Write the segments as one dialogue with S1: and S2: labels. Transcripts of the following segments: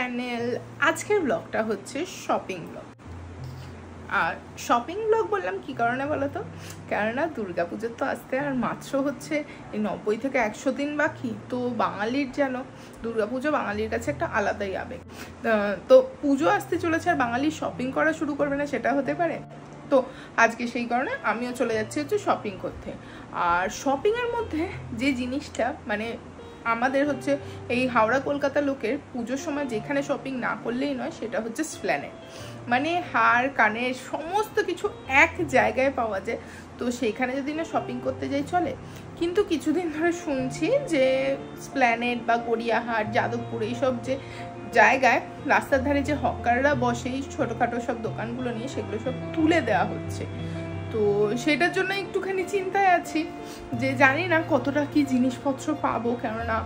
S1: Channel. আজকের ব্লগটা হচ্ছে শপিং ব্লগ। আর শপিং ব্লগ বললাম কি কারণে বলো তো, কেননা দুর্গাপুজোর তো আসতে আর মাত্র হচ্ছে এই 90 থেকে 100 দিন বাকি। তো বাঙালির যেন দুর্গাপুজো বাঙালির কাছে একটা আলাদাই আবেগ। তো পুজো আসতে চলেছে আর বাঙালি শপিং করা শুরু করবে না, সেটা হতে পারে? তো আজকে সেই কারণে আমিও চলে যাচ্ছি হচ্ছে শপিং করতে। আর শপিংয়ের মধ্যে যে জিনিসটা মানে আমাদের হচ্ছে এই হাওড়া কলকাতা লোকের পুজোর সময় যেখানে শপিং না করলেই নয় সেটা হচ্ছে স্প্ল্যানেড। মানে হার কানের সমস্ত কিছু এক জায়গায় পাওয়া যায়। তো সেইখানে যদি না শপিং করতে যাই চলে, কিন্তু কিছুদিন ধরে শুনছি যে স্প্ল্যানেড বা গড়িয়াহাট, যাদবপুর এইসব যে জায়গায় রাস্তার ধারে যে হকাররা বসে এই ছোটোখাটো সব দোকানগুলো নিয়ে, সেগুলো সব তুলে দেওয়া হচ্ছে। তো সেটার জন্য একটুখানি চিন্তায় আছি যে জানি না কতটা কি জিনিসপত্র পাবো, কেননা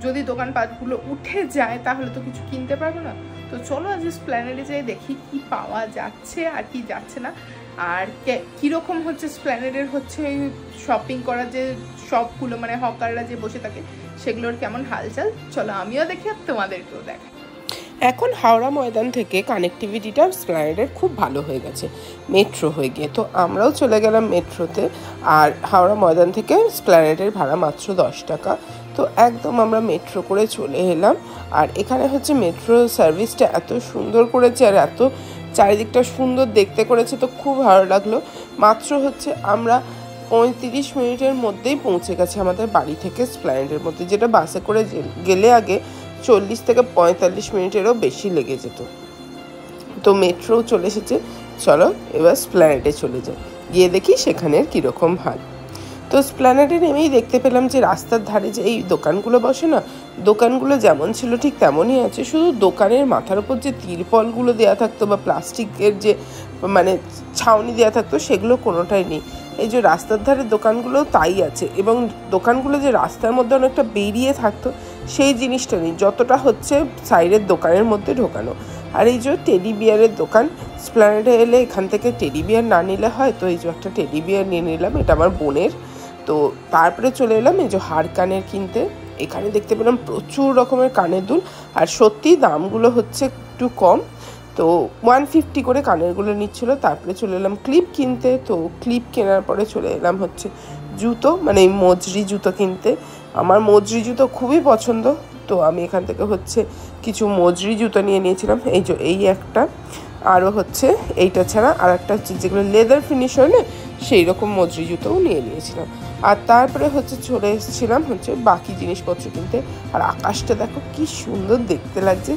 S1: যদি দোকানপাটগুলো উঠে যায় তাহলে তো কিছু কিনতে পারবো না। তো চলো আজ স্প্ল্যানেডে যাই, দেখি কি পাওয়া যাচ্ছে আর কি যাচ্ছে না, আর কীরকম হচ্ছে স্প্ল্যানেডের হচ্ছে শপিং করার যে শপগুলো মানে হকাররা যে বসে থাকে সেগুলোর কেমন হালচাল। চলো আমিও দেখি আর তোমাদেরকেও দেখাই।
S2: এখন হাওড়া ময়দান থেকে কানেক্টিভিটিটা স্প্ল্যানেডের খুব ভালো হয়ে গেছে মেট্রো হয়ে গিয়ে। তো আমরাও চলে গেলাম মেট্রোতে। আর হাওড়া ময়দান থেকে স্প্ল্যানেডের ভাড়া মাত্র 10 টাকা। তো একদম আমরা মেট্রো করে চলে এলাম। আর এখানে হচ্ছে মেট্রো সার্ভিসটা এত সুন্দর করেছে আর এত চারিদিকটা সুন্দর দেখতে করেছে, তো খুব ভালো লাগলো। মাত্র হচ্ছে আমরা 35 মিনিটের মধ্যেই পৌঁছে গেছে আমাদের বাড়ি থেকে স্প্ল্যানেডের মধ্যে, যেটা বাসে করে গেলে আগে 40 থেকে 45 মিনিটেরও বেশি লেগে যেত। তো মেট্রো চলে এসেছে, চলো এবার স্প্ল্যানেডে চলে যাই, গিয়ে দেখি সেখানের কীরকম হাল। তো স্প্ল্যানেডে নেমেই দেখতে পেলাম যে রাস্তার ধারে যে এই দোকানগুলো বসে না, দোকানগুলো যেমন ছিল ঠিক তেমনই আছে, শুধু দোকানের মাথার উপর যে তিরপলগুলো দেওয়া থাকতো বা প্লাস্টিকের যে মানে ছাউনি দেওয়া থাকতো সেগুলো কোনোটাই নেই। এই যে রাস্তার ধারে দোকানগুলো তাই আছে, এবং দোকানগুলো যে রাস্তার মধ্যে অনেকটা বেরিয়ে থাকতো সেই জিনিসটা নেই, যতটা হচ্ছে সাইডের দোকানের মধ্যে ঢোকানো। আর এই যে টেডি বিয়ারের দোকান, স্প্ল্যানেডে এলে এখান থেকে টেডি বিয়ার না নিলে হয়, তো এই যে একটা টেডি বিয়ার নিয়ে নিলাম, এটা আমার বোনের। তো তারপরে চলে এলাম এই যে হার কানের কিনতে। এখানে দেখতে পেলাম প্রচুর রকমের কানের দুল, আর সত্যি দামগুলো হচ্ছে একটু কম। তো 150 করে কানেরগুলো নিচ্ছিলো। তারপরে চলে এলাম ক্লিপ কিনতে। তো ক্লিপ কেনার পরে চলে এলাম হচ্ছে জুতো, মানে এই মজরি জুতো কিনতে। আমার মজরি জুতো খুবই পছন্দ, তো আমি এখান থেকে হচ্ছে কিছু মজরি জুতো নিয়ে নিয়েছিলাম। এই যে এই একটা, আরও হচ্ছে এইটা ছাড়া আর একটা হচ্ছে যেগুলো লেদার ফিনিশ হয় না সেই রকম মজরি জুতোও নিয়ে নিয়েছিলাম। আর তারপরে হচ্ছে চলে এসেছিলাম হচ্ছে বাকি জিনিসপত্র কিনতে। আর আকাশটা দেখো কি সুন্দর দেখতে লাগছে।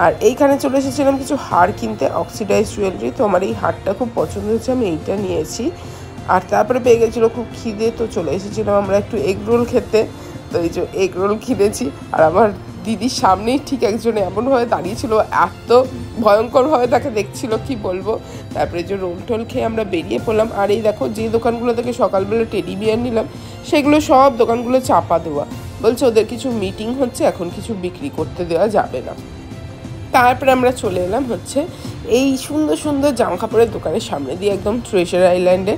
S2: আর এইখানে চলে এসেছিলাম কিছু হার কিনতে, অক্সিডাইজ জুয়েলারি। তো আমার এই হারটা খুব পছন্দ হয়েছে, আমি এইটা নিয়েছি। আর তারপরে পেয়ে গেছিলো খুব খিদে, তো চলে এসেছিলাম আমরা একটু এগ রোল খেতে। তো এই যে এগ রোল কিনেছি। আর আমার দিদির সামনেই ঠিক একজন এমনভাবে দাঁড়িয়েছিল, এত ভয়ঙ্করভাবে তাকে দেখছিল কি বলবো। তারপরে যে রোল টোল খেয়ে আমরা বেরিয়ে পড়লাম। আর এই দেখো যে দোকানগুলো থেকে সকালবেলা টেডি বিয়ার নিলাম সেগুলো সব দোকানগুলো চাপা দেওয়া, বলছে ওদের কিছু মিটিং হচ্ছে, এখন কিছু বিক্রি করতে দেওয়া যাবে না। তারপরে আমরা চলে এলাম হচ্ছে এই সুন্দর সুন্দর জামা কাপড়ের দোকানের সামনে দিয়ে একদম ট্রেজার আইল্যান্ডে।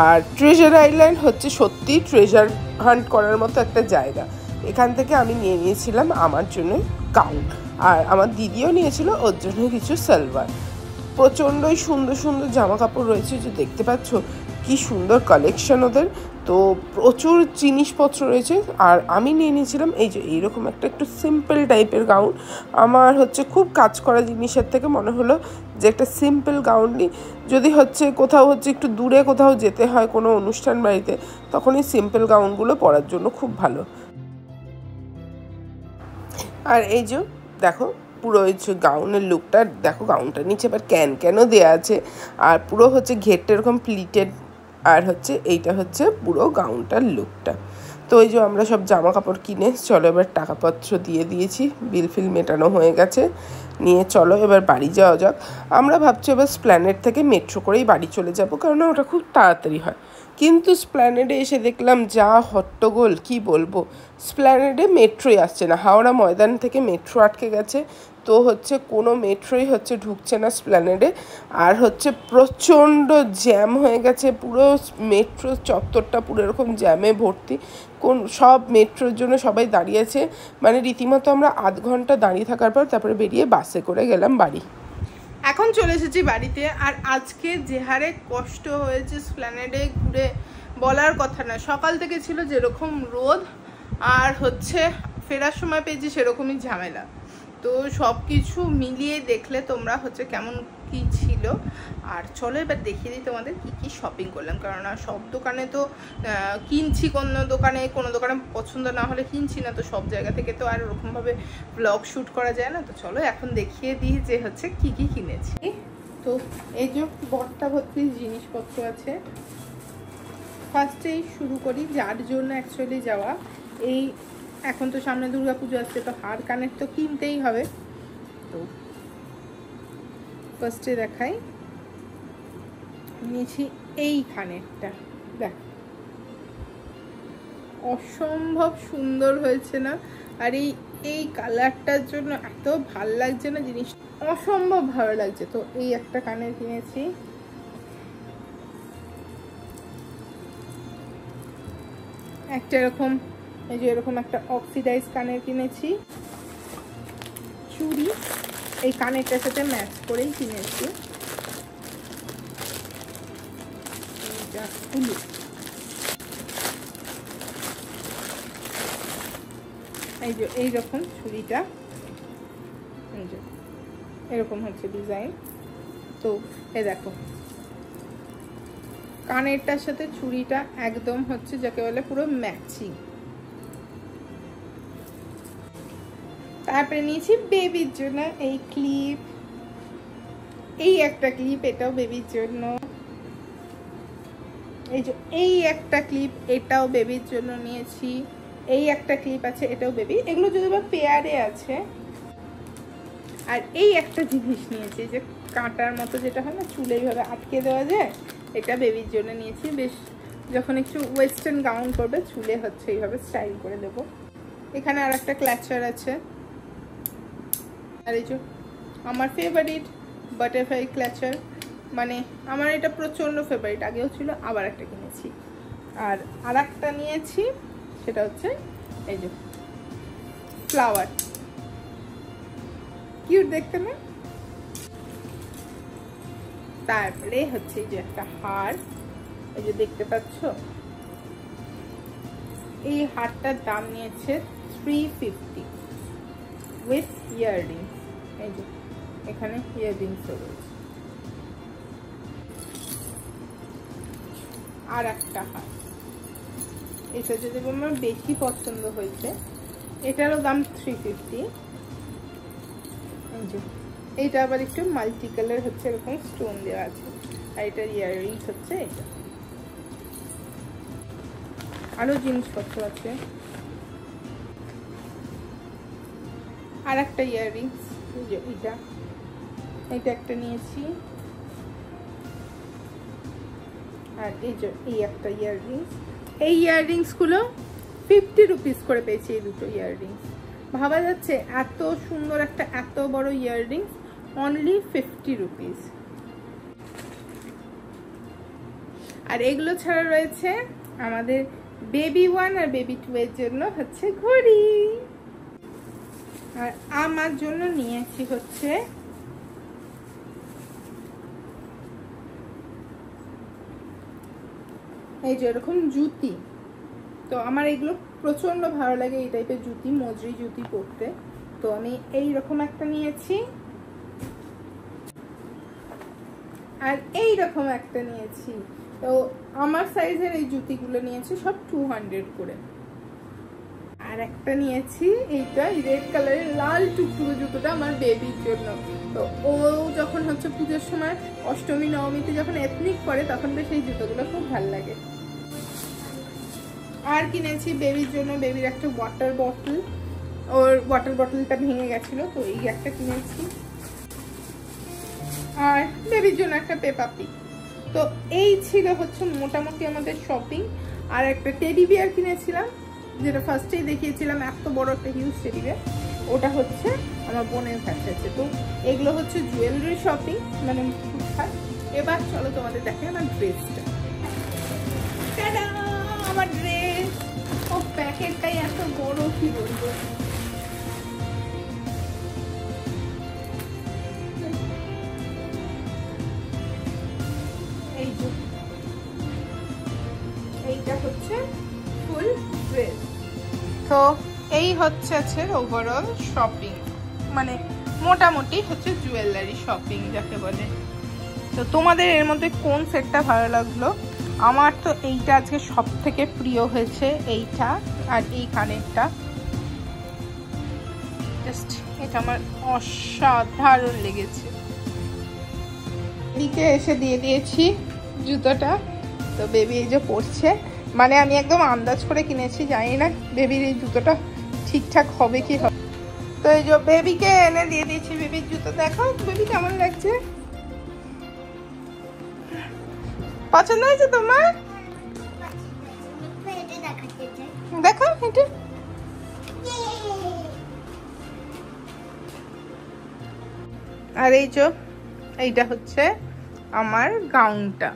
S2: আর ট্রেজার আইল্যান্ড হচ্ছে সত্যি ট্রেজার হান্ট করার মতো একটা জায়গা। এখান থেকে আমি নিয়ে নিয়েছিলাম আমার জন্য গাউন, আর আমার দিদিও নিয়েছিল ওর জন্য কিছু সালোয়ার। প্রচণ্ডই সুন্দর সুন্দর জামা কাপড় রয়েছে, যে দেখতে পাচ্ছ কি সুন্দর কালেকশন ওদের। তো প্রচুর জিনিসপত্র রয়েছে। আর আমি নিয়ে নিয়েছিলাম এই যে এইরকম একটা একটু সিম্পল টাইপের গাউন। আমার হচ্ছে খুব কাজ করা জিনিসের থেকে মনে হলো যে একটা সিম্পল গাউন নিই, যদি হচ্ছে কোথাও হচ্ছে একটু দূরে কোথাও যেতে হয় কোনো অনুষ্ঠান বাড়িতে, তখন এই সিম্পল গাউনগুলো পরার জন্য খুব ভালো। আর এই যে দেখো পুরো ওই যে গাউনের লুকটা দেখো, গাউনটার নিচে আবার ক্যানও দেওয়া আছে, আর পুরো হচ্ছে ঘেরটা এরকম প্লিটেড। আর হচ্ছে এইটা হচ্ছে পুরো গাউনটার লুকটা। তো এই যে আমরা সব জামা কাপড় কিনে চলো এবার টাকাপত্র দিয়ে দিয়েছি, বিল ফিল মেটানো হয়ে গেছে, নিয়ে চলো এবার বাড়ি যাওয়া যাক। আমরা ভাবছি এবার স্প্ল্যানেড থেকে মেট্রো করেই বাড়ি চলে যাব, কারণ ওটা খুব তাড়াতাড়ি হয়। কিন্তু স্প্ল্যানেডে এসে দেখলাম যা হট্টগোল, কি বলবো। স্প্ল্যানেডে মেট্রোই আসছে না, হাওড়া ময়দান থেকে মেট্রো আটকে গেছে। তো হচ্ছে কোনো মেট্রোই হচ্ছে ঢুকছে না স্প্ল্যানেডে। আর হচ্ছে প্রচণ্ড জ্যাম হয়ে গেছে, পুরো মেট্রো চত্বরটা পুরো এরকম জ্যামে ভর্তি। সব মেট্রোর জন্য সবাই দাঁড়িয়েছে, মানে রীতিমতো আমরা আধ ঘন্টা দাঁড়িয়ে থাকার পর তারপরে বেরিয়ে বাসে করে গেলাম বাড়ি।
S1: এখন চলে এসেছি বাড়িতে। আর আজকে যে হারে কষ্ট হয়েছে স্প্ল্যানেডে ঘুরে বলার কথা না। সকাল থেকে ছিল যেরকম রোদ, আর হচ্ছে ফেরার সময় পেয়েছি সেরকমই ঝামেলা। তো সব কিছু মিলিয়ে দেখলে তোমরা হচ্ছে কেমন কি ছিল। আর চলো এবার দেখিয়ে দিই তোমাদের কি কি শপিং করলাম, কারণ সব দোকানে তো কিনছি, কোনো দোকানে পছন্দ না হলে কিনছি না। তো সব জায়গা থেকে তো আর ওরকমভাবে ব্লগ শ্যুট করা যায় না। তো চলো এখন দেখিয়ে দিই যে হচ্ছে কি কি কিনেছি। তো এই যে বর্তা ভর্তি জিনিসপত্র আছে। ফার্স্টেই শুরু করি যার জন্য অ্যাকচুয়ালি যাওয়া। এই এখন তো সামনে দুর্গাপুজো আসছে, তো হার কানের তো কিনতেই হবে। তো ফার্স্টে দেখাই, নিয়েছি এই কানেরটা। দেখ অসম্ভব সুন্দর হয়েছে না? আর এই কালারটার জন্য এত ভাল লাগছে না, জিনিস অসম্ভব ভালো লাগছে। তো এই একটা কানের কিনেছি। একটা এরকম, এই যে এরকম একটা অক্সিডাইজ কানের কিনেছি। চুড়ি এই কানেরটার সাথে ম্যাচ করেই কিনেছি। এই যে এইরকম চুড়িটা, এই যে এরকম হচ্ছে ডিজাইন। তো এই দেখো কানেরটার সাথে চুড়িটা একদম হচ্ছে যাকে বলে পুরো ম্যাচিং। তারপরে নিয়েছি বেবির জন্য এই ক্লিপ, এই একটা ক্লিপ, এটাও বেবির জন্য। এই যে এই একটা ক্লিপ, এটাও বেবির জন্য নিয়েছি। এই একটা ক্লিপ আছে, এটাও বেবি, এগুলো যদি বা পেয়ারে আছে। আর এই একটা জিনিস নিয়েছি যে কাঁটার মতো যেটা হয় না, চুলে এইভাবে আটকে দেওয়া যায়, এটা বেবির জন্য নিয়েছি। বেশ যখন একটু ওয়েস্টার্ন গাউন করবে চুলে হচ্ছে এইভাবে স্টাইল করে দেবো। এখানে আর একটা ক্ল্যাচার আছে। আর এই যে আমার ফেভারিট বাটারফ্লাই ক্ল্যাচার, মানে আমার এটা প্রচণ্ড ফেভারিট, আগেও ছিল, আবার একটা কিনেছি। আর একটা নিয়েছি, সেটা হচ্ছে এই যে ফ্লাওয়ার, কিউট দেখতে না? তারপরে হচ্ছে এই যে একটা হার, এই যে দেখতে পাচ্ছ, এই হারটার দাম নিয়েছে 350 উইথ ইয়াররিং। এই যে এখানে ইয়াররিংস রয়েছে। আর একটা হার, এটা যদি আমার বেশি পছন্দ হয়েছে, এটারও দাম 350। এইটা আবার একটু মাল্টি কালার হচ্ছে, এরকম স্টোন দেওয়া আছে। আর এটার ইয়াররিংস হচ্ছে এটা। আরো জিনিসপত্র আছে। আর একটা ইয়াররিংস, এটা একটা নিয়েছি। আর এই যে এই একটা ইয়াররিংস, এই ইয়াররিংস গুলো 50 রুপিস করে পেয়েছি। এই দুটো ইয়াররিংস ভাবা যাচ্ছে, এত সুন্দর একটা এত বড় ইয়াররিংস অনলি 50 রুপিস। আর এগুলো ছাড়া রয়েছে আমাদের বেবি 1 আর বেবি 2 এর জন্য হচ্ছে ঘড়ি। আর আমার জন্য নিয়েছি হচ্ছে এই যে এরকম জুতি। তো আমার এগুলো প্রচন্ড ভালো লাগে, এই টাইপের জুতি, মজরি জুতি পরতে। তো আমি এইরকম একটা নিয়েছি, আর এইরকম একটা নিয়েছি। তো আমার সাইজের এই জুতিগুলো নিয়েছি সব 200 করে। আর একটা নিয়েছি এইটা রেড কালারের লাল টুকটুকে জুতোটা আমার বেবির জন্য। তো ও যখন হচ্ছে পুজোর সময় অষ্টমী নবমীতে যখন এথনিক পরে, তখন বেশ এই জুতোগুলো খুব ভালো লাগে। আর কিনেছি বেবির জন্য, বেবির একটা ওয়াটার বটল, ওর ওয়াটার বটলটা ভেঙে গেছিল, তো এই একটা কিনেছি। আর বেবির জন্য একটা পেপা পিগ। তো তো এই ছিল হচ্ছে মোটামুটি আমাদের শপিং। আর একটা টেডি বিয়ার কিনেছিলাম, যেটা ফার্স্টেই দেখিয়েছিলাম, এত বড় একটা হিউজ টেডি বিয়ার, ওটা হচ্ছে আমার বোনের কাছে আছে। তো এগুলো হচ্ছে জুয়েলারি শপিং, মানে টুকটাক। এবার চলো তোমাদের দেখে আমার ড্রেসটা। আমার ড্রেস, ও প্যাকেটটাই এত বড়, কি বলবো। এইটা হচ্ছে ফুল ড্রেস। তো এই হচ্ছে ওভারঅল শপিং, মানে মোটামুটি হচ্ছে জুয়েলারি শপিং যাকে বলে। তো তোমাদের এর মধ্যে কোন সেটটা ভালো লাগলো? আমার তো এইটা আজকে সব থেকে প্রিয় হয়েছে, এইটা আর এই কানেরটা। জাস্ট এটা আমার অসাধারণ লেগেছে। এদিকে এসে দিয়ে দিয়েছি জুতোটা। তো বেবি এই যে পরছে, মানে আমি একদম আন্দাজ করে কিনেছি, জানি না বেবির এই জুতোটা ঠিকঠাক হবে কি হবে। তো এই যে বেবিকে এনে দিয়ে দিয়েছি বেবির জুতো। দেখো বেবি কেমন লাগছে, পছন্দ হয়েছে তোমার? দেখো এটা। আর এই যে এইটা হচ্ছে আমার গাউনটা।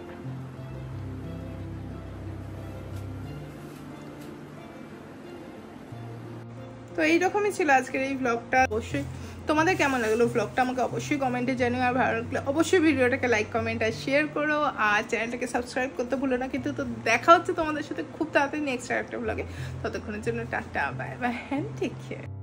S1: তো এইরকমই ছিল আজকের এই ব্লগটা। অবশ্যই তোমাদের কেমন লাগলো ব্লগটা আমাকে অবশ্যই কমেন্টে জানিও। আর ভালো লাগলে অবশ্যই ভিডিওটাকে লাইক, কমেন্ট আর শেয়ার করো। আর চ্যানেলটাকে সাবস্ক্রাইব করতে ভুলো না কিন্তু। তো দেখা হচ্ছে তোমাদের সাথে খুব তাড়াতাড়ি নেক্সট একটা ব্লগে। ততক্ষণের জন্য tata, bye bye, take care.